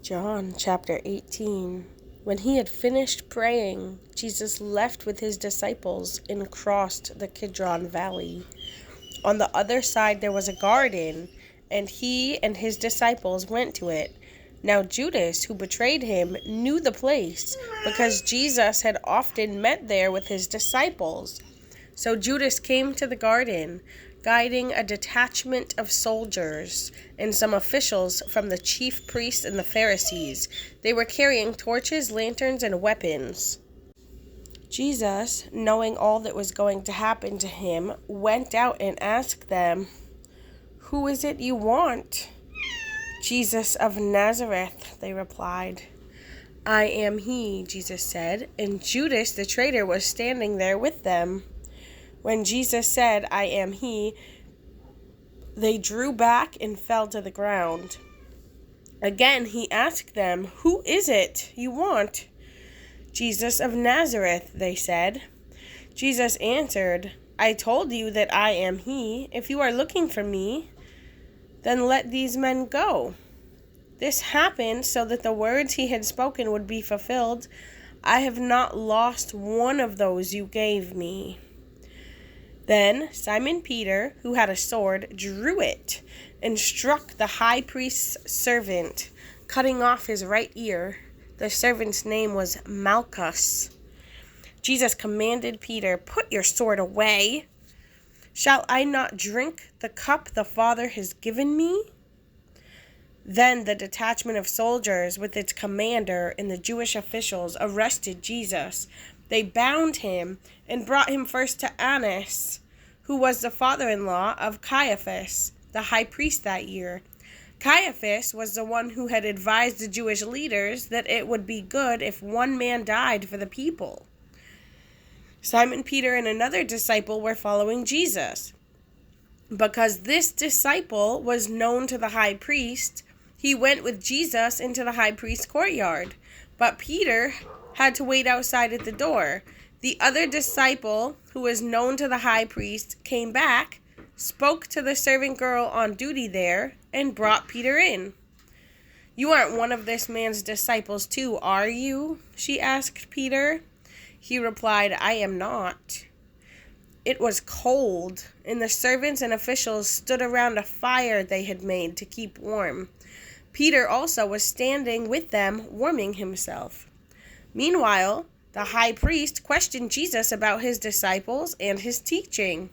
John chapter 18. When he had finished praying, Jesus left with his disciples and crossed the Kidron Valley. On the other side there was a garden, and he and his disciples went to it. Now Judas, who betrayed him, knew the place, because Jesus had often met there with his disciples. So Judas came to the garden, guiding a detachment of soldiers and some officials from the chief priests and the Pharisees. They were carrying torches, lanterns, and weapons. Jesus, knowing all that was going to happen to him, went out and asked them, "Who is it you want?" "Jesus of Nazareth," they replied. "I am he," Jesus said, and Judas the traitor was standing there with them. When Jesus said, "I am he," they drew back and fell to the ground. Again he asked them, "Who is it you want?" "Jesus of Nazareth," they said. Jesus answered, "I told you that I am he. If you are looking for me, then let these men go." This happened so that the words he had spoken would be fulfilled. "I have not lost one of those you gave me." Then Simon Peter, who had a sword, drew it and struck the high priest's servant, cutting off his right ear. The servant's name was Malchus. Jesus commanded Peter, "Put your sword away. Shall I not drink the cup the Father has given me?" Then the detachment of soldiers with its commander and the Jewish officials arrested Jesus. They bound him and brought him first to Annas, who was the father-in-law of Caiaphas, the high priest that year. Caiaphas was the one who had advised the Jewish leaders that it would be good if one man died for the people. Simon Peter and another disciple were following Jesus. Because this disciple was known to the high priest, he went with Jesus into the high priest's courtyard. But Peter had to wait outside at the door. The other disciple, who was known to the high priest, came back, spoke to the servant girl on duty there, and brought Peter in. "You aren't one of this man's disciples too, are you?" she asked Peter. He replied, "I am not." It was cold, and the servants and officials stood around a fire they had made to keep warm. Peter also was standing with them, warming himself. Meanwhile, the high priest questioned Jesus about his disciples and his teaching.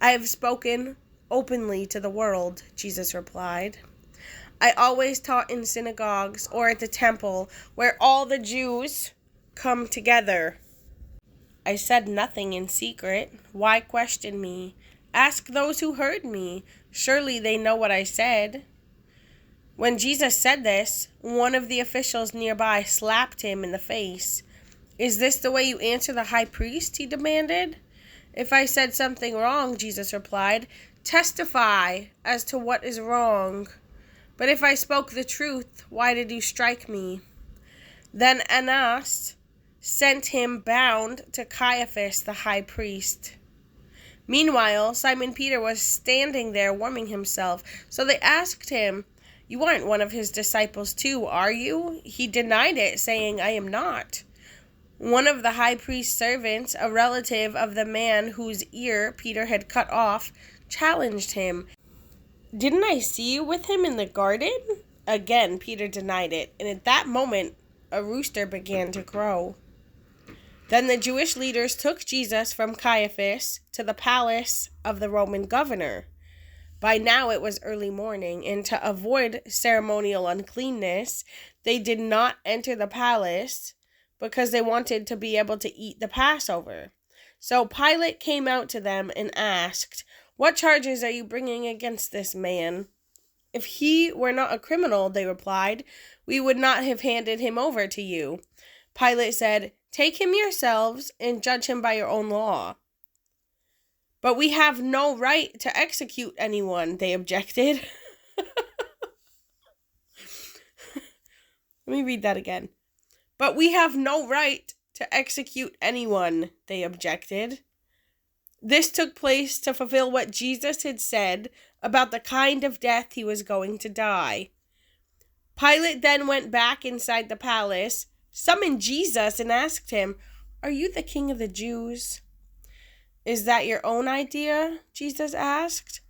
"I have spoken openly to the world," Jesus replied. "I always taught in synagogues or at the temple, where all the Jews come together. I said nothing in secret. Why question me? Ask those who heard me. Surely they know what I said." When Jesus said this, one of the officials nearby slapped him in the face. "Is this the way you answer the high priest?" he demanded. "If I said something wrong," Jesus replied, "testify as to what is wrong. But if I spoke the truth, why did you strike me?" Then Annas sent him bound to Caiaphas the high priest. Meanwhile, Simon Peter was standing there warming himself. So they asked him, "You aren't one of his disciples too, are you?" He denied it, saying, "I am not." One of the high priest's servants, a relative of the man whose ear Peter had cut off, challenged him. "Didn't I see you with him in the garden?" Again, Peter denied it, and at that moment, a rooster began to crow. Then the Jewish leaders took Jesus from Caiaphas to the palace of the Roman governor. By now it was early morning, and to avoid ceremonial uncleanness, they did not enter the palace because they wanted to be able to eat the Passover. So Pilate came out to them and asked, "What charges are you bringing against this man?" "If he were not a criminal," they replied, "we would not have handed him over to you." Pilate said, "Take him yourselves and judge him by your own law." "But we have no right to execute anyone," they objected. Let me read that again. "But we have no right to execute anyone," they objected. This took place to fulfill what Jesus had said about the kind of death he was going to die. Pilate then went back inside the palace, summoned Jesus, and asked him, "Are you the king of the Jews?" "Is that your own idea?" Jesus asked.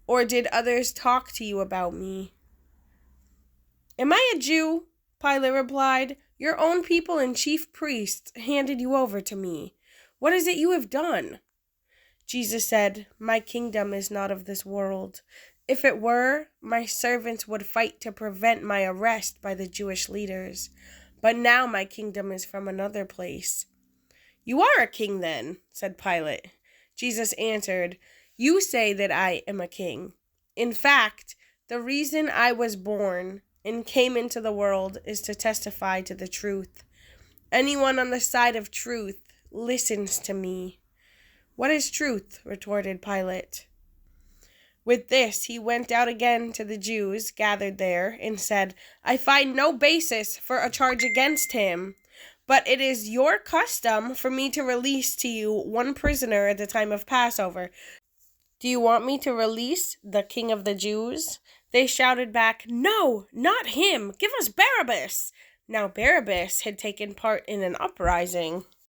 "Or did others talk to you about me?" "Am I a Jew?" Pilate replied. "Your own people and chief priests handed you over to me. What is it you have done?" Jesus said, "My kingdom is not of this world. If it were, my servants would fight to prevent my arrest by the Jewish leaders. But now my kingdom is from another place." "You are a king then," said Pilate. Jesus answered, "You say that I am a king. In fact, the reason I was born and came into the world is to testify to the truth. Anyone on the side of truth listens to me." "What is truth?" retorted Pilate. With this, he went out again to the Jews gathered there and said, "I find no basis for a charge against him. But it is your custom for me to release to you one prisoner at the time of Passover. Do you want me to release the King of the Jews?" They shouted back, "No, not him. Give us Barabbas." Now Barabbas had taken part in an uprising.